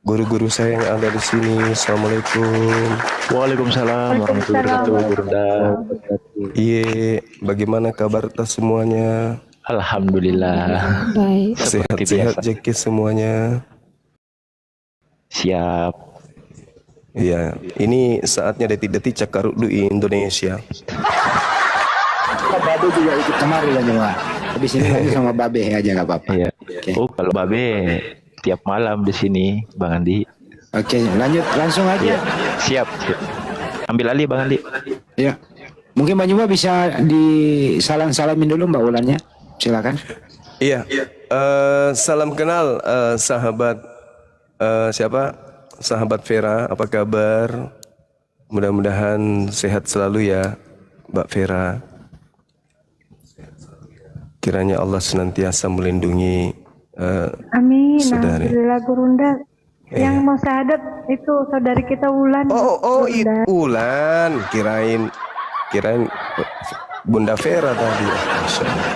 guru-guru saya yang ada di sini. Assalamualaikum. Waalaikumsalam warahmatullahi wabarakatuh, Gurunda. Iya, bagaimana kabar tas semuanya? Alhamdulillah. Baik. Seperti Sehat-sehat biasa. jeki semuanya. Siap. Iya, ini saatnya detik-detik cakar di Indonesia. Babe juga ikut kemari ya Jawa. Habis ini lagi sama Babe aja nggak apa-apa. Iya. Oke. Oh, kalau Babe tiap malam di sini, Bang Andi. Oke, lanjut langsung aja. Siap. Ambil alih, Bang Andi. Ya. Mungkin Mbak Juma bisa disalam-salamin dulu Mbak Ulannya. Silakan. Iya, salam kenal sahabat siapa? Sahabat Vera, apa kabar? Mudah-mudahan sehat selalu ya, Mbak Vera. Kiranya Allah senantiasa melindungi Amin. saudari. Alhamdulillah Gurunda. Yang mau syahadat itu saudari kita Wulan. Oh, itu Gurunda. Ulan. Kirain Bunda Vera tadi. Masya Allah.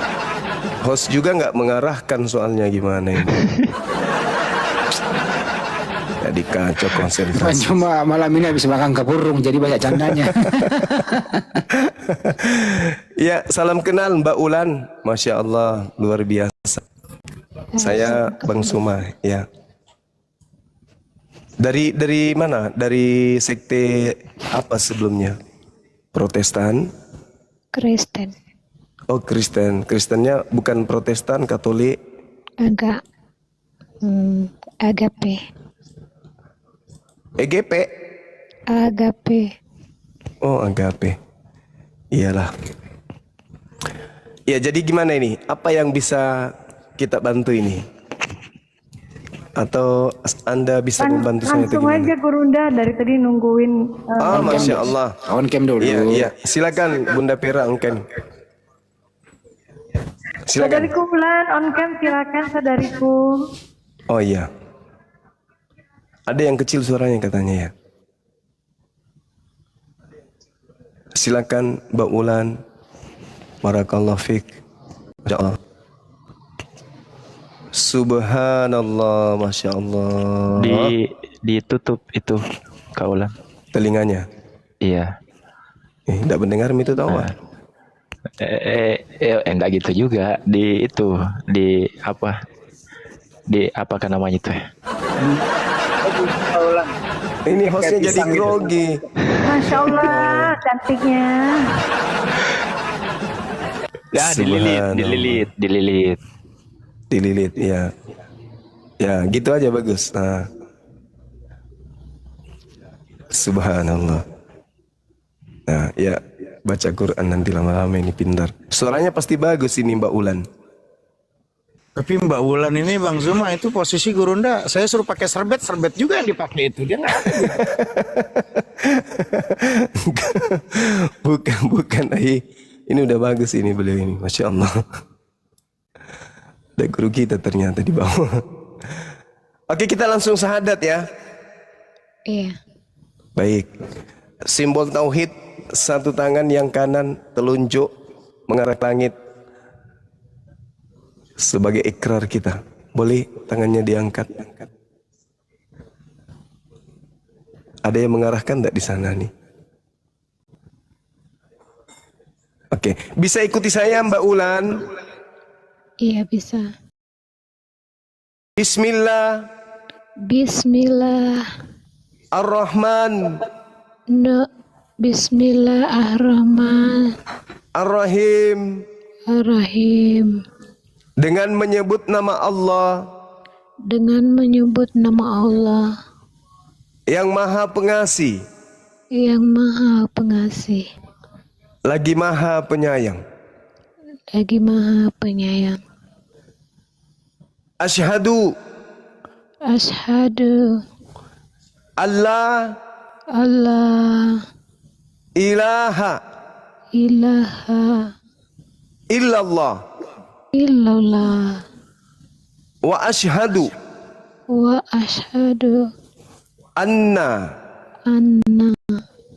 Host juga nggak mengarahkan soalnya gimana ini. Jadi kacau Mbak konsentrasi. Juma malam ini habis makan kepurung jadi banyak candanya. Ya, salam kenal Mbak Ulan. Masya Allah, luar biasa. Saya Bang Suma, ya. Dari mana? Dari sekte apa sebelumnya? Protestan? Kristen. Oh, Kristen. Kristennya bukan Protestan, Katolik. Agak agape. EGP. Agape. Oh, Agape. Iyalah. Ya, jadi gimana ini? Apa yang bisa kita bantu ini? Atau Anda bisa membantu saya atau Langsung gimana? aja Gurunda dari tadi nungguin. Ah, Masya Allah. On cam dulu. Iya, iya. Silakan Bunda Pera Engken. Silakan. Saudariku Wulan on cam silakan saudariku. Oh iya. Ada yang kecil suaranya katanya ya. Silakan Mbak Wulan. Barakallahu fiik. Masya Allah. Subhanallah, Masya Allah. Ditutup itu kaulan. Telinganya. Iya. Tidak mendengar itu tahu Pak? Enggak gitu juga. Di apa kan namanya itu ya? Ini hostnya jadi grogi. Masya Allah cantiknya. Ya, dililit. Dililit, ya. Ya, gitu aja bagus. Nah. Subhanallah. Nah, ya, baca Quran nanti lama-lama ini pintar. Suaranya pasti bagus ini Mbak Ulan. Tapi Mbak Wulan ini Bang Zuma itu posisi Gurunda, saya suruh pakai serbet juga yang dipakai itu. Dia nggak ada. bukan. Ini udah bagus ini beliau ini. Masya Allah. Ada guru kita ternyata di bawah. Oke, kita langsung syahadat ya. Iya. Baik. Simbol tauhid, satu tangan yang kanan telunjuk mengarah langit. Sebagai ikrar kita. Boleh tangannya diangkat. Ada yang mengarahkan tidak di sana nih? Oke, bisa ikuti saya Mbak Ulan. Iya bisa. Bismillah Bismillah. ar-Rahman Bismillahirrahmanirrahim. ar-Rahim. Dengan menyebut nama Allah Dengan menyebut nama Allah yang Maha Pengasih, yang Maha Pengasih, lagi Maha Penyayang. lagi Maha Penyayang. Asyhadu Asyhadu alla Allah ilaha ilaha illallah illallah wa asyhadu wa asyhadu anna anna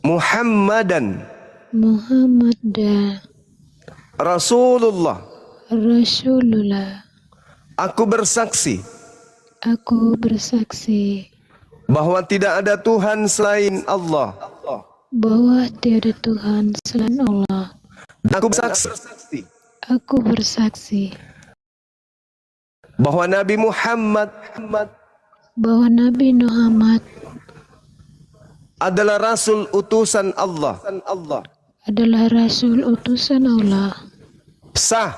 Muhammadan Muhammadan Rasulullah. Rasulullah. Aku bersaksi Aku bersaksi bahwa tidak ada Tuhan selain Allah. bahwa tiada Tuhan selain Allah. Aku bersaksi Aku bersaksi bahwa Nabi Muhammad bahwa Nabi Muhammad adalah Rasul utusan Allah. adalah Rasul utusan Allah. Sah.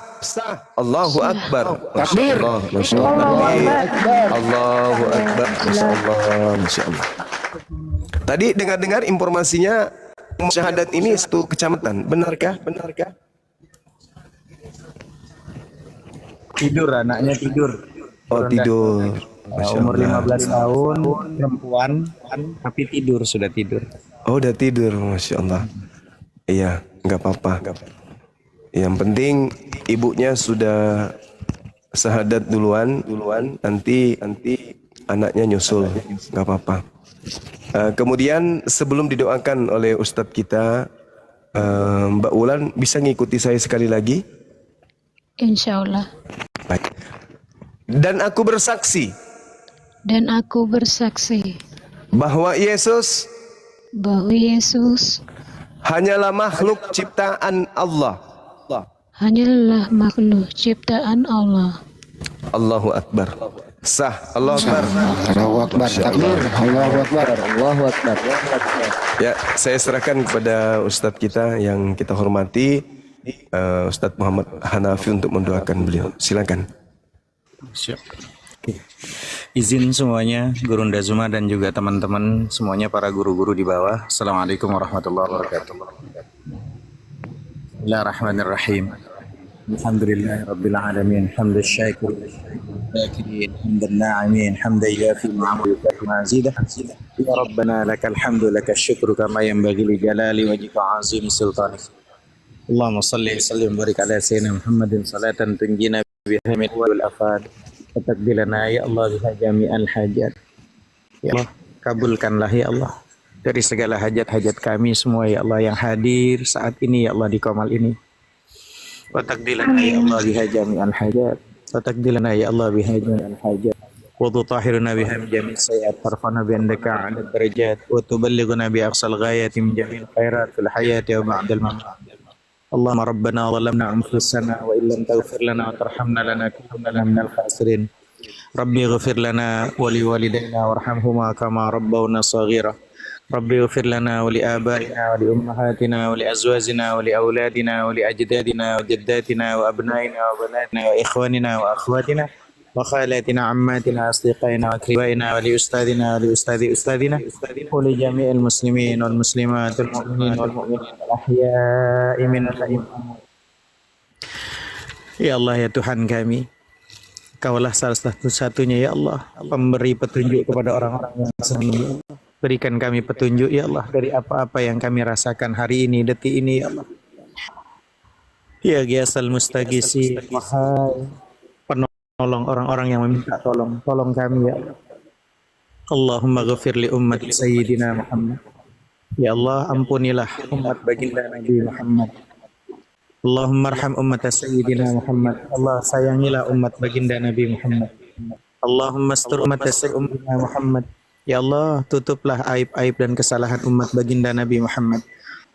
Allahu Akbar. Takbir. Masya Allah. Allahu Akbar. Masya Allah. Masya Allah. Tadi dengar-dengar informasinya syahadat ini satu kecamatan. Benarkah? Tidur, anaknya tidur. Oh, tidur. Masya Umur Allah. 15 tahun, perempuan, tapi sudah tidur. Oh, udah tidur. Masya Allah. Iya, nggak apa-apa. Yang penting ibunya sudah syahadat duluan. Nanti anaknya nyusul. Nggak apa-apa. Kemudian sebelum didoakan oleh Ustadz kita, Mbak Wulan bisa ngikuti saya sekali lagi? Insya Allah. Baik. Dan aku bersaksi bahwa bahwa Yesus Yesus hanyalah makhluk ciptaan Allah. hanyalah makhluk ciptaan Allah. Allahu Akbar. Sah. Allahu Akbar. Allahu Akbar. Takbir. Allahu Akbar. Allahu Akbar. Ya, saya serahkan kepada Ustadz kita yang kita hormati, Ustadz Muhammad Hanafi untuk mendoakan beliau. Silakan. Siap. Oke. Izin semuanya, Gurunda Zuma dan juga teman-teman semuanya, para guru-guru di bawah. Assalamualaikum warahmatullahi wabarakatuh. Bismillahirrahmanirrahim. Alhamdulillahirabbil alamin, hamdal syakirin, hamdan na'imin, hamdan yafi ma'amul yukafi mazidah. Ya Rabbana lakal hamdu lakal syukru kama yanbaghi li jalali wajhika azim sultanik. Allahumma salli sallim barik ala sayyidina Muhammadin salatan tunjina biha min wal afad. Takbilana ya Allah biha jami'al hajat. Ya Allah, kabulkanlah ya Allah dari segala hajat-hajat kami semua ya Allah yang hadir saat ini ya Allah di Qamal ini. Wa takbilana ya Allah biha jami'al hajat. Wa takbilana ya Allah biha jami'al hajat. Wa tutahhiruna biha min jami'is sayyi'at tarfana bi andaka 'ala darajat wa tuballighuna bi aqsal ghayati min jami'il khairat fil hayati wa ba'dal mamat. Allahumma rabbana zalamna anfusana wa illam taghfir lana wa tarhamna lanakunanna minal khasirin. Rabbi ighfir lana wa li walidayna warhamhuma kama rabbawna shaghira. Rabbi ighfir lana wa li abaina wa li ummahatina wa li azwajina wa li auladina wa li ajdadina wa jaddatina wa abnaina wa banatina wa ikhwanina wa akhwatina wa khalatina ammatina asdiqaina wa akribaina wa li ustadina wa li ustadina wa li jami'il muslimin wal muslimat wal mu'minin wal mu'minat al ahya'i minhum wal amwat. Ya Allah ya Tuhan kami, Kaulah salah satu-satunya ya Allah, pemberi petunjuk kepada orang-orang yang senang. Berikan kami petunjuk ya Allah dari apa-apa yang kami rasakan hari ini, detik ini ya Allah. Ya Giyasal Mustagisi, wahai penolong orang-orang yang meminta tolong, tolong kami ya Allah. Allahumma ghafir li ummati Sayyidina Muhammad. Ya Allah, ampunilah umat baginda Nabi Muhammad. Allahumma arham umat Sayyidina Muhammad. Allah sayangilah umat baginda Nabi Muhammad. Allahumma astur umat Sayyidina Muhammad. Ya Allah, tutuplah aib-aib dan kesalahan umat baginda Nabi Muhammad.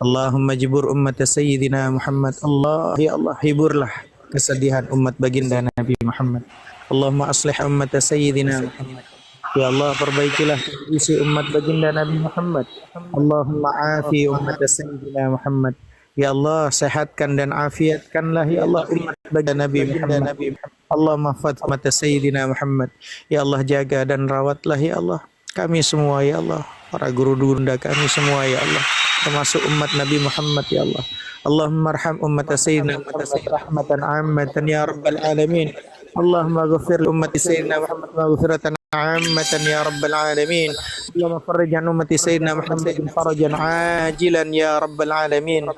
Allahumma jibur umat Sayyidina Muhammad. Allah, ya Allah, hiburlah kesedihan umat baginda Nabi Muhammad. Allahumma aslih umat Sayyidina Muhammad. Ya Allah, perbaikilah kondisi umat baginda Nabi Muhammad. Allahumma afi umat Sayyidina Muhammad. Ya Allah, sehatkan dan afiatkanlah ya Allah umat baginda Nabi Muhammad. Allahumma mahfadz umat Sayyidina Muhammad. Ya Allah, jaga dan rawatlah ya Allah kami semua ya Allah, para guru-gurunda kami semua ya Allah, termasuk umat Nabi Muhammad ya Allah. Allahumma arham umat Sayyidina Muhammad rahmatan ammatan ya rabbal alamin. Allahumma ghafir umat Sayyidina Muhammad maghfiratan ammatan ya rabbal alamin. Allahumma farrij an ummati Sayyidina Muhammad farajan ajilan ya rabbal alamin.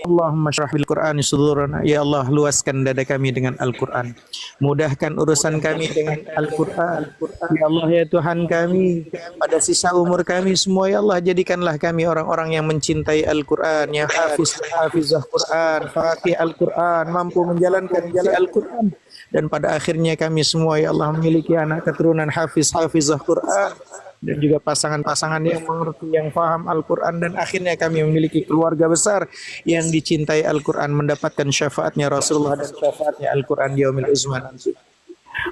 Allahumma syrah bil Qur'ani sudurana. Ya Allah, luaskan dada kami dengan Al-Qur'an. Mudahkan urusan kami dengan Al-Qur'an. Ya Allah ya Tuhan kami, pada sisa umur kami semua ya Allah, jadikanlah kami orang-orang yang mencintai Al-Qur'an, yang hafizah Qur'an, faqih Al-Qur'an, mampu menjalankan Al-Qur'an. Dan pada akhirnya kami semua ya Allah memiliki anak keturunan hafizah Qur'an. dan juga pasangan-pasangan yang mengerti, yang faham Al-Quran, dan akhirnya kami memiliki keluarga besar yang dicintai Al-Quran, mendapatkan syafaatnya Rasulullah dan syafaatnya Al-Quran di yaumil uzma nanti.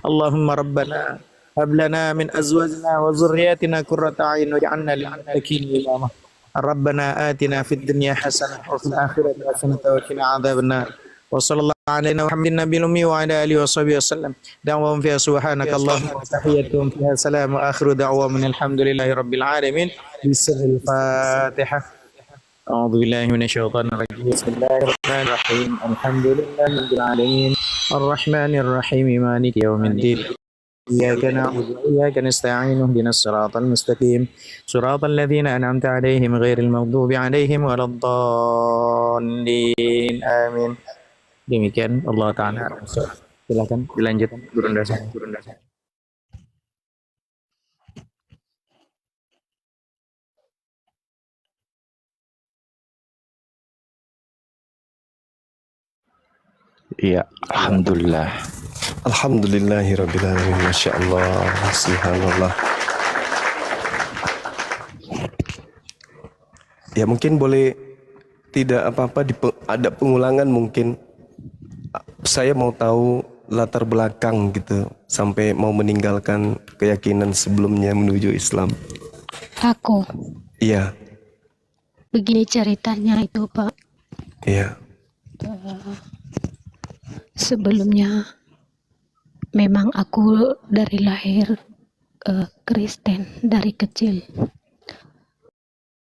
Allahumma rabbana hab lana min azwajina wa zurriyatina qurrata a'yun waj'alna lil muttaqina imama. Rabbana atina fid dunya hasanah wa fil akhirati hasanah wa qina adzabannar. Wa sallallahu alaihi Muhammadin nabiyil ummi wa ala alihi wa sahbihi wasallam. Da'wahum fiha subhanaka Allahumma wa tahiyyatuhum fiha salam wa akhiru da'wahum alhamdulillahi rabbil alamin. Bismillahil Fatihah. A'udzu billahi minasyaitonir rajim. Bismillahirrahmanirrahim. Alhamdulillahi rabbil alamin. Arrahmanir rahim. Maliki yaumiddin. إياك نعبد وإياك نستعين اهدنا الصراط المستقيم صراط الذين أنعمت عليهم غير المغضوب عليهم ولا الضالين آمين. Demikian Allah Ta'ala. Silakan dilanjutkan Guru Dasar. Iya, alhamdulillah. Alhamdulillahirrabbilalamin. Masya Allah. Subhanallah. Ya mungkin boleh tidak apa-apa ada pengulangan mungkin. Saya mau tahu latar belakang gitu sampai mau meninggalkan keyakinan sebelumnya menuju Islam. Aku, Iya, begini ceritanya itu Pak. iya. Sebelumnya memang aku dari lahir Kristen dari kecil.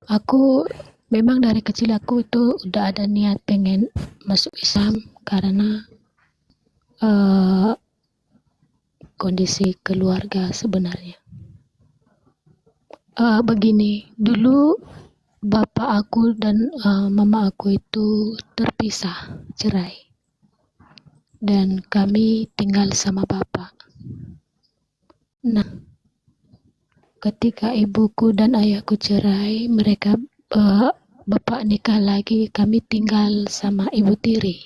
Aku memang dari kecil aku itu udah ada niat pengen masuk Islam karena kondisi keluarga sebenarnya. Begini, dulu bapak aku dan mama aku itu terpisah, cerai. Dan kami tinggal sama bapak. Nah, ketika ibuku dan ayahku cerai, mereka bapak nikah lagi, kami tinggal sama ibu tiri.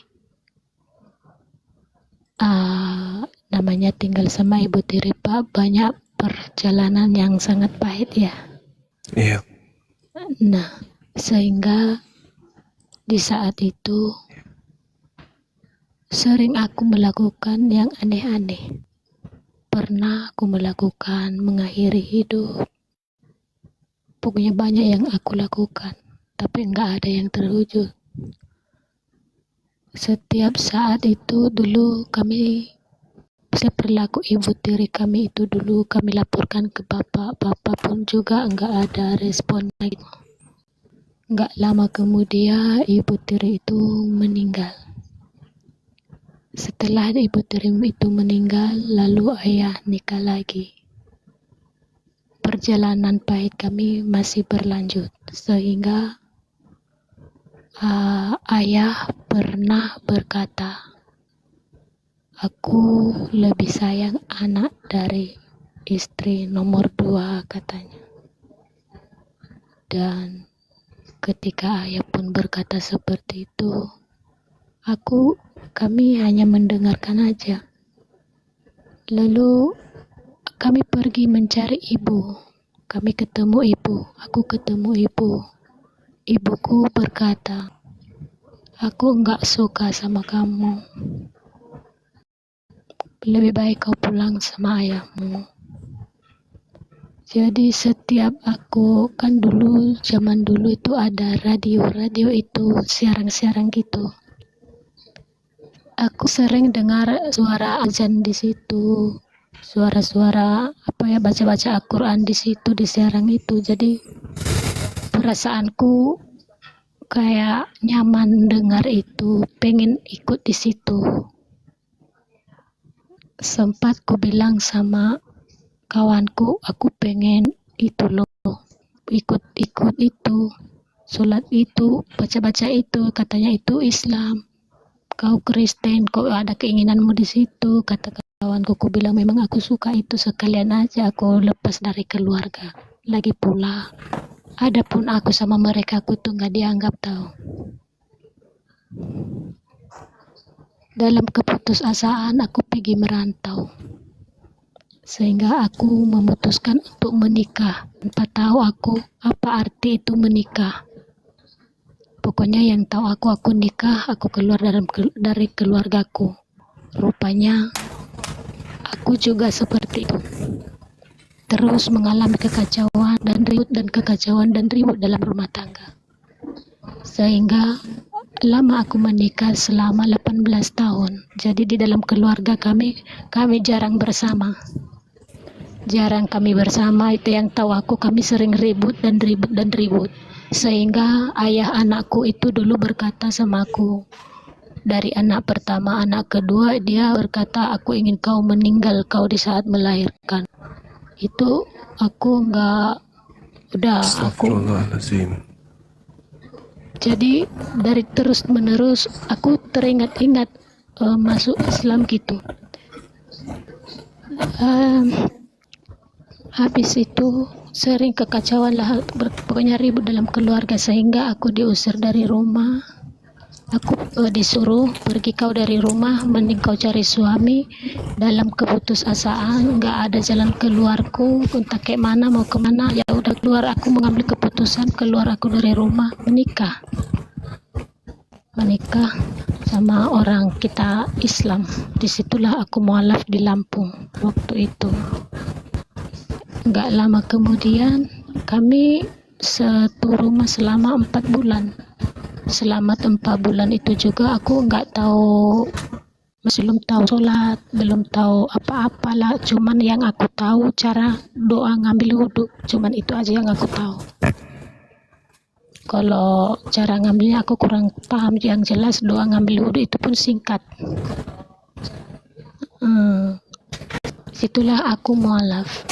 Namanya tinggal sama ibu tiri Pak, banyak perjalanan yang sangat pahit ya. Iya. Nah, sehingga di saat itu sering aku melakukan yang aneh-aneh. Pernah aku melakukan mengakhiri hidup. Pokoknya banyak yang aku lakukan, tapi enggak ada yang terwujud. Setiap saat itu dulu saya perilaku ibu tiri kami itu dulu kami laporkan ke bapak. Bapak pun juga enggak ada respon lagi. Enggak lama kemudian ibu tiri itu meninggal. Setelah ibu tiri itu meninggal, lalu ayah nikah lagi. Perjalanan pahit kami masih berlanjut, sehingga ayah pernah berkata, aku lebih sayang anak dari istri nomor 2 katanya. Dan ketika ayah pun berkata seperti itu, kami hanya mendengarkan aja. Lalu kami pergi mencari ibu. Kami ketemu ibu. Aku ketemu ibu. Ibuku berkata, aku enggak suka sama kamu. Lebih baik kau pulang sama ayahmu. Jadi setiap aku, kan dulu, zaman dulu itu ada radio itu siaran-siaran gitu. Aku sering dengar suara azan di situ, suara-suara baca-baca Al-Quran di situ di siaran itu. Jadi perasaanku kayak nyaman dengar itu, pengen ikut di situ. Sempat ku bilang sama kawanku, aku pengen itu loh, ikut itu, sholat itu, baca-baca itu, katanya itu Islam. Kau Kristen, kau ada keinginanmu di situ, kata kawanku. Ku bilang memang aku suka itu, sekalian aja aku lepas dari keluarga. Lagi pula, adapun aku sama mereka, aku tuh nggak dianggap tahu. Dalam keputusasaan aku pergi merantau. sehingga aku memutuskan untuk menikah. Tanpa tahu aku apa arti itu menikah. Pokoknya yang tahu aku nikah, aku keluar dari keluargaku. Rupanya aku juga seperti itu. Terus mengalami kekacauan dan ribut dalam rumah tangga. Sehingga lama aku menikah selama 18 tahun. Jadi di dalam keluarga kami jarang bersama. Jarang kami bersama, itu yang tahu aku, kami sering ribut. Sehingga ayah anakku itu dulu berkata sama aku, dari anak pertama, anak kedua, dia berkata, aku ingin kau meninggal kau di saat melahirkan. Itu aku enggak, udah aku. Astagfirullahaladzim. Jadi dari terus menerus aku teringat-ingat masuk Islam gitu. Habis itu sering kekacauan lah, pokoknya ribut dalam keluarga, sehingga aku diusir dari rumah. Aku disuruh pergi kau dari rumah, mending kau cari suami. Dalam keputusasaan, nggak ada jalan keluarku, entah kayak mana mau kemana, ya udah keluar. Aku mengambil keputusan keluar aku dari rumah, menikah sama orang kita Islam. Disitulah aku mualaf di Lampung waktu itu. Nggak lama kemudian kami satu rumah selama 4 bulan. Selama 4 bulan itu juga aku nggak tahu, masih belum tahu sholat, belum tahu apa-apa lah. Cuman yang aku tahu cara doa ngambil wudhu, cuman itu aja yang aku tahu. Kalau cara ngambilnya aku kurang paham. Yang jelas doa ngambil wudhu itu pun singkat. Situlah aku mualaf.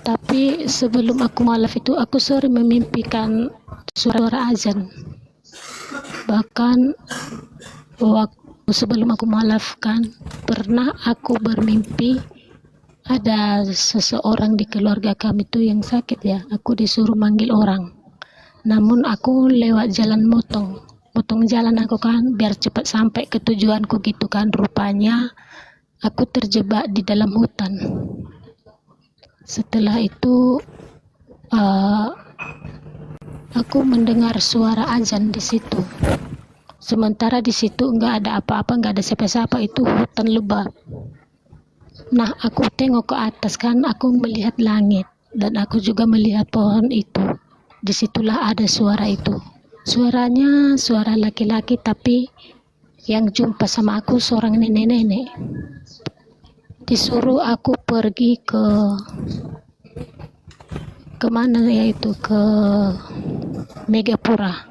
Tapi sebelum aku mualaf itu aku sering memimpikan suara azan. Bahkan waktu sebelum aku mualafkan, pernah aku bermimpi ada seseorang di keluarga kami itu yang sakit ya. Aku disuruh manggil orang. Namun aku lewat jalan motong jalan aku kan, biar cepat sampai ke tujuanku gitu kan. Rupanya aku terjebak di dalam hutan. Setelah itu aku mendengar suara azan di situ. Sementara di situ nggak ada apa-apa, nggak ada siapa-siapa, itu hutan lebat. Nah, aku tengok ke atas kan, aku melihat langit dan aku juga melihat pohon itu. Disitulah ada suara itu. Suaranya suara laki-laki, tapi yang jumpa sama aku seorang nenek-nenek. Disuruh aku pergi ke mana yaitu ke Megapura.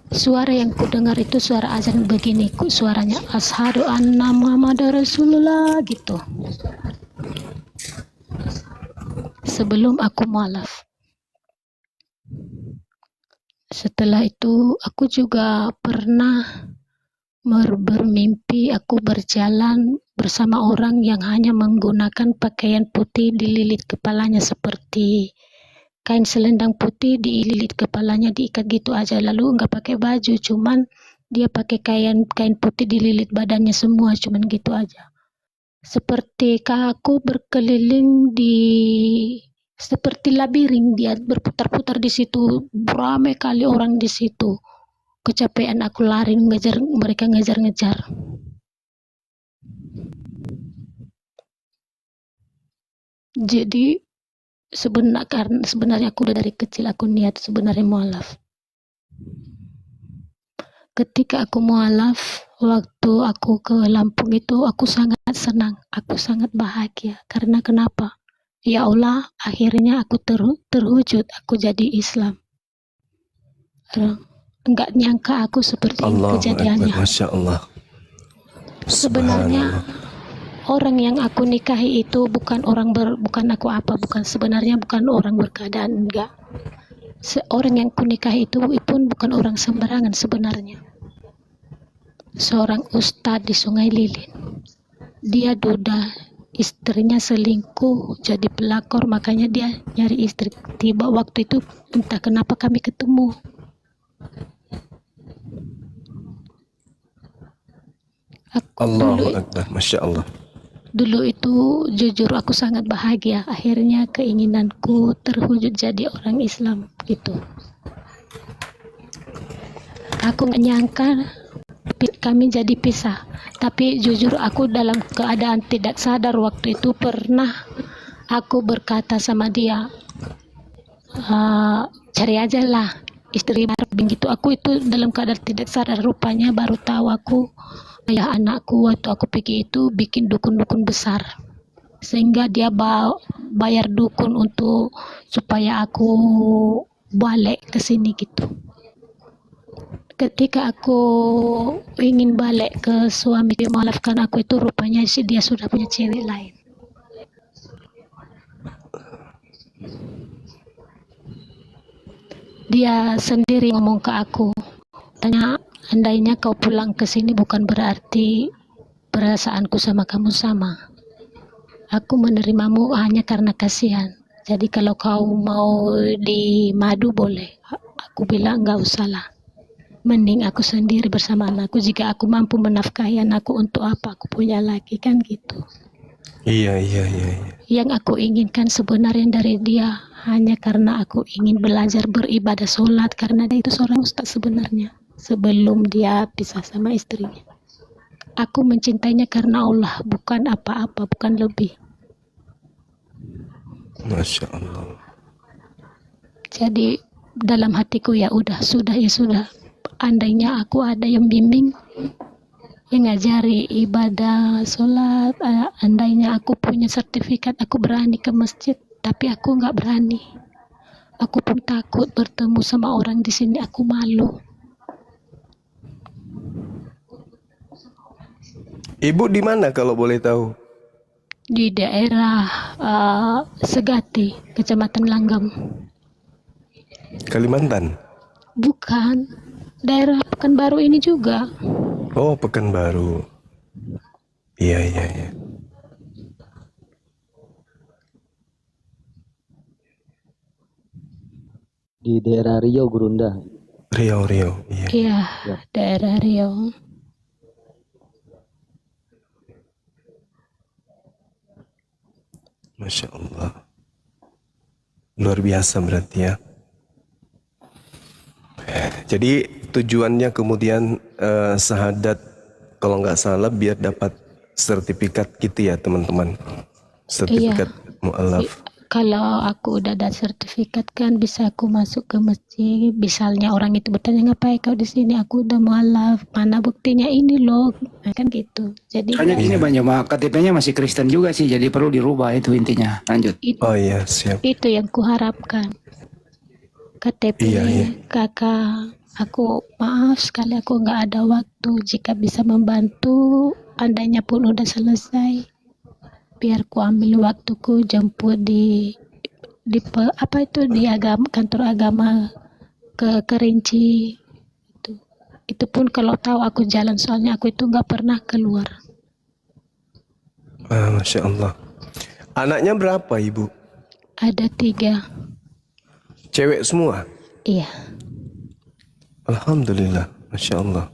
Suara yang ku dengar itu suara azan begini, suaranya asyhadu anna Muhammadar Rasulullah gitu. Sebelum aku mualaf. Setelah itu aku juga pernah bermimpi aku berjalan bersama orang yang hanya menggunakan pakaian putih, dililit kepalanya seperti kain selendang putih, dililit kepalanya, diikat gitu aja, lalu nggak pakai baju, cuman dia pakai kain putih, dililit badannya semua, cuman gitu aja. Seperti aku berkeliling seperti labirin, dia berputar-putar di situ, ramai kali orang di situ. Kecapean aku lari mereka ngejar-ngejar. Jadi sebenarnya aku udah dari kecil aku niat sebenarnya mualaf. Ketika aku mualaf, waktu aku ke Lampung itu aku sangat senang, aku sangat bahagia. Karena kenapa? Ya Allah, akhirnya aku terwujud, aku jadi Islam. Enggak nyangka aku seperti ini kejadiannya. Masya Allah. Sebenarnya orang yang aku nikahi itu bukan sebenarnya bukan orang berkeadaan, enggak. Orang yang aku nikahi itu pun bukan orang sembarangan sebenarnya. Seorang ustadz di Sungai Lilin. Dia duda, istrinya selingkuh, jadi pelakor, makanya dia nyari istri. Tiba waktu itu entah kenapa kami ketemu. Allahu Akbar, Masya Allah. Dulu itu jujur aku sangat bahagia. Akhirnya keinginanku terwujud jadi orang Islam gitu. Aku nggak nyangka kami jadi pisah. Tapi jujur aku dalam keadaan tidak sadar waktu itu pernah aku berkata sama dia, cari aja lah istri baru begitu. Aku itu dalam keadaan tidak sadar, rupanya baru tahu aku ayah anakku waktu aku pergi itu bikin dukun-dukun besar, sehingga dia bayar dukun untuk supaya aku balik ke sini gitu. Ketika aku ingin balik ke suami dia maafkan aku itu, rupanya dia sudah punya cewek lain. Dia sendiri ngomong ke aku, tanya, andainya kau pulang ke sini bukan berarti perasaanku sama kamu sama. Aku menerimamu hanya karena kasihan. Jadi kalau kau mau di madu boleh. Aku bilang enggak usah lah. Mending aku sendiri bersama anakku. Jika aku mampu menafkahi anakku, untuk apa aku punya lagi, kan gitu. Iya. Yang aku inginkan sebenarnya dari dia hanya karena aku ingin belajar beribadah sholat, karena dia itu seorang ustaz sebenarnya sebelum dia pisah sama istrinya. Aku mencintainya karena Allah, bukan apa-apa, bukan lebih. Masya Allah. Jadi dalam hatiku ya udah, sudah ya sudah. Andainya aku ada yang bimbing, yang ngajari ibadah sholat, andainya aku punya sertifikat, aku berani ke masjid. Tapi aku nggak berani. Aku pun takut bertemu sama orang di sini, aku malu. Ibu di mana kalau boleh tahu? Di daerah Segati, Kecamatan Langgam. Kalimantan. Bukan, daerah Pekanbaru ini juga. Oh, Pekanbaru. Iya. Di daerah Riau Gurunda. Riau. Iya. Iya, daerah Riau. Masya Allah. Luar biasa berarti ya. Jadi tujuannya kemudian syahadat, kalau nggak salah biar dapat sertifikat gitu ya teman-teman. Sertifikat mu'alaf. Kalau aku udah ada sertifikat kan bisa aku masuk ke masjid. Misalnya orang itu bertanya, ngapain kau di sini? Aku udah mualaf. Mana buktinya? Ini loh, nah, kan gitu. Jadi Hanya gini Bang Juma, KTP-nya masih Kristen juga sih, jadi perlu dirubah itu intinya. Lanjut. Oh iya, siap. itu yang kuharapkan. KTP Iya. kakak, aku maaf sekali aku nggak ada waktu. Jika bisa membantu, andainya pun udah selesai, biar ku ambil waktuku jemput di kantor agama ke Kerinci. Itu pun kalau tahu aku jalan, soalnya aku itu nggak pernah keluar. Masya Allah. Anaknya berapa ibu? Ada 3. Cewek semua? Iya. Alhamdulillah, Masya Allah.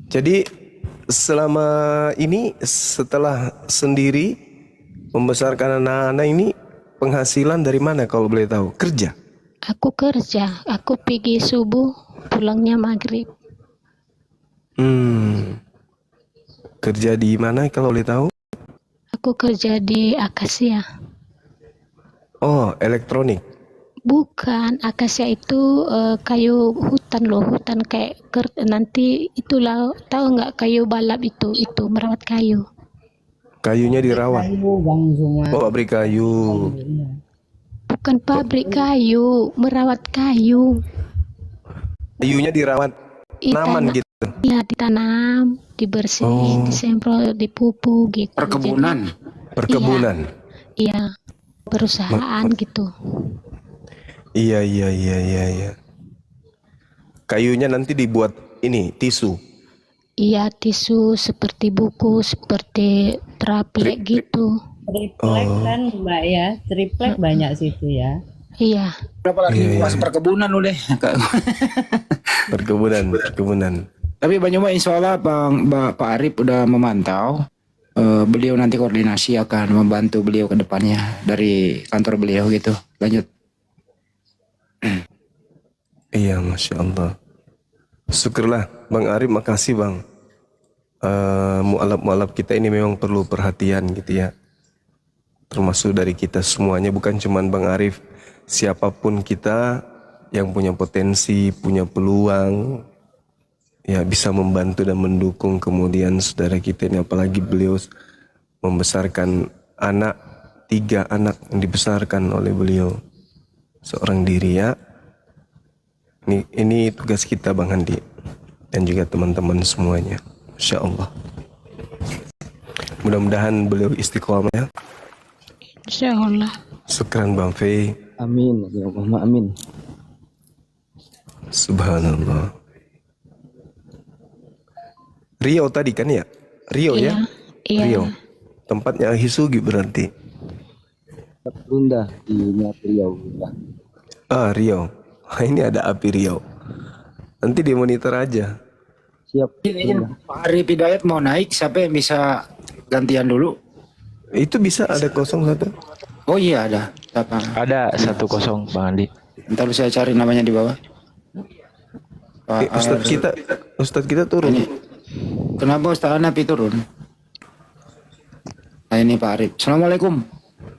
Jadi selama ini setelah sendiri membesarkan anak-anak ini, penghasilan dari mana kalau boleh tahu? Kerja? Aku kerja, aku pergi subuh, pulangnya maghrib. Kerja di mana kalau boleh tahu? Aku kerja di Akasia. Oh, elektronik. Bukan, akasia itu kayu hutan loh, hutan kayak nanti itulah, tahu nggak kayu balap itu merawat kayu. Kayunya dirawat. Bang Zuma. Oh, pabrik kayu. Bukan pabrik kayu, merawat kayu. Kayunya dirawat tanaman gitu. Iya, ditanam, dibersihin, disemprot, dipupuk gitu. Perkebunan. Perkebunan. Iya, perusahaan gitu. Iya. Kayunya nanti dibuat ini tisu. Iya, tisu seperti buku, seperti traplek gitu. Triplek kan Mbak ya, triplek banyak situ ya. Iya. Berapa lagi pas perkebunan udah. Perkebunan. Tapi Bang Juma insya Allah Pak Arif udah memantau. beliau nanti koordinasi akan membantu beliau ke depannya dari kantor beliau gitu. Lanjut. Iya, Masya Allah. Syukurlah Bang Arif, makasih Bang. Mu'alaf-mu'alaf kita ini memang perlu perhatian gitu ya. Termasuk dari kita semuanya, bukan cuman Bang Arif. Siapapun kita yang punya potensi, punya peluang, ya bisa membantu dan mendukung kemudian saudara kita ini. Apalagi beliau membesarkan anak, 3 anak yang dibesarkan oleh beliau seorang diri ya. Ini tugas kita Bang Handi dan juga teman-teman semuanya. Insya Allah. Mudah-mudahan beliau istiqomah ya. Insya Allah. Syukran Bang Fei. Amin. Ya Allah, amin. Subhanallah. Riau tadi kan ya? Riau ya? Iya. Riau. Tempatnya Hisugi berarti. Bunda di Riau. Ah, Riau. Ini ada api Riau. Nanti di monitor aja. Siap. Pak Arif Hidayat mau naik, siapa yang bisa gantian dulu? Itu bisa ada 01. Oh iya ada. Siapa? Ada 1-0 Bang Andi. Ntar saya cari namanya di bawah. Pak Ustadz kita turun. Kenapa Ustaz Napi turun? Nah ini Pak Arif. Assalamualaikum.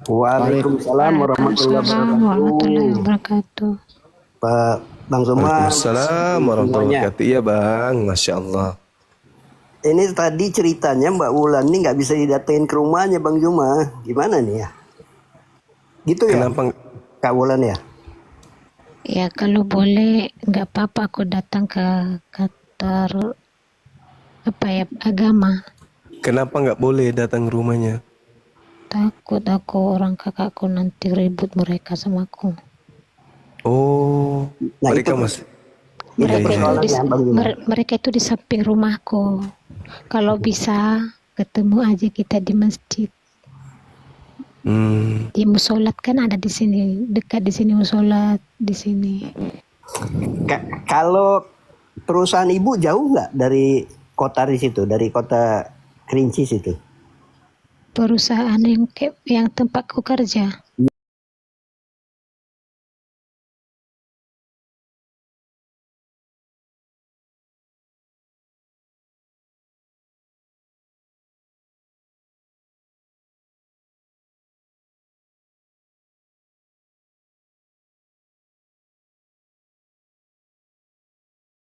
Waalaikumsalam Warahmatullahi wabarakatuh. Pak Bang Zuma. Waalaikumsalam warahmatullahi wabarakatuh. Iya Bang, Masya Allah. Ini tadi ceritanya Mbak Wulan ini nggak bisa didatain ke rumahnya Bang Zuma. Gimana nih ya? Gitu ya? Kenapa? Kak Wulan ya? Ya kalau boleh nggak apa-apa aku datang ke kantor agama. Kenapa nggak boleh datang ke rumahnya? Takut aku orang kakakku nanti ribut mereka sama aku. Oh, Nah, mereka itu- masih. Mereka itu di samping rumahku. Kalau bisa ketemu aja kita di masjid. Di musolat kan ada di sini, dekat di sini musolat di sini. Kalau perusahaan ibu jauh nggak dari kota di situ, dari kota Kerinci situ? Perusahaan yang tempatku kerja.